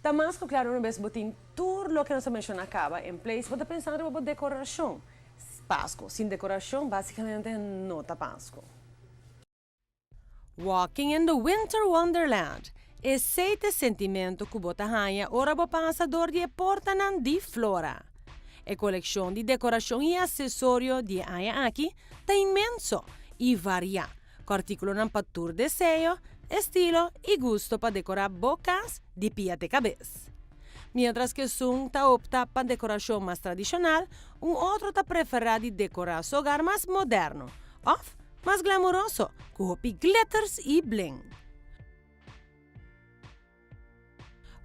Damasco, claro, una vez botín todo lo que nos menciona acaba en place, vos pensando en decoración. Pasco, sin decoración, básicamente no está Pasco. Walking in the Winter Wonderland. Esse sentimento que você ganha ora o passador de portanan di flora. A coleção de decoração e acessório de Aya aqui está imenso e varia, com artículos para todo desejo, estilo e gosto para decorar bocas de pia de cabeça. Mientras que um tá opta para decoração mais tradicional, outro tá prefere decorar seu hogar mais moderno, ou mais glamouroso, com glitters e bling.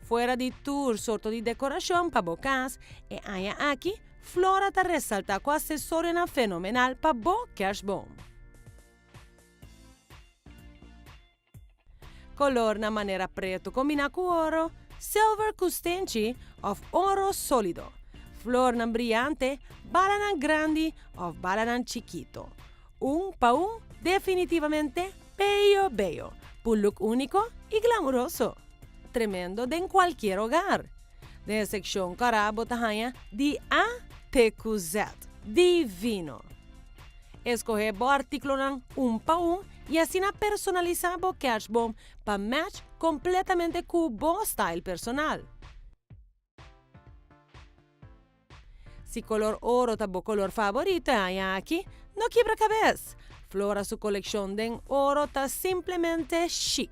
Fuera de tour sorto de decoração para bocas, e Aya aqui, Flora tá ressalta com acessório fenomenal para bo kerstboom. Color na maneira preto combina com ouro, silver custente of oro sólido, flor na brillante, balanan grande of balanan chiquito. Pa definitivamente bello, un look único y glamuroso. Tremendo de en cualquier hogar. De sección carabo tahanha de A to Z. Divino. Escoger bo artículo pa y así personalizar bo kerstboom para match completamente con bo style personal. Si color oro ta bo color favorito hay aquí, no quiebra cabeza. Flora su colección de oro ta simplemente chic.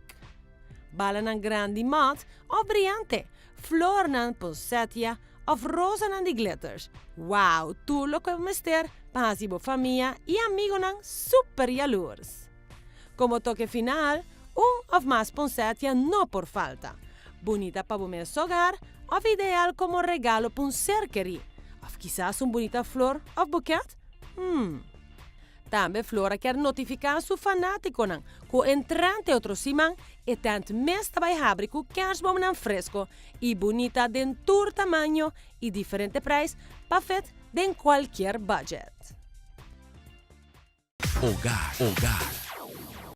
Balanan grandi mat o brillante. Flornan posetia of rosanan di glitters. Wow, tu lo que mester pasivo familia y amigo nan super jaloers. Como toque final, of más ponsetia no por falta. Bonita para bom hogar, of ideal como regalo para un cerquerí. Of quizás un bonita flor of bouquet? Tambe Flora quer notificar su fanático nan, ko entrante outro simang e tant mes tabay habri ku kerstboom nan fresco y bonita den tur tamaño y diferente price pa fet den cualquier budget. Hogar.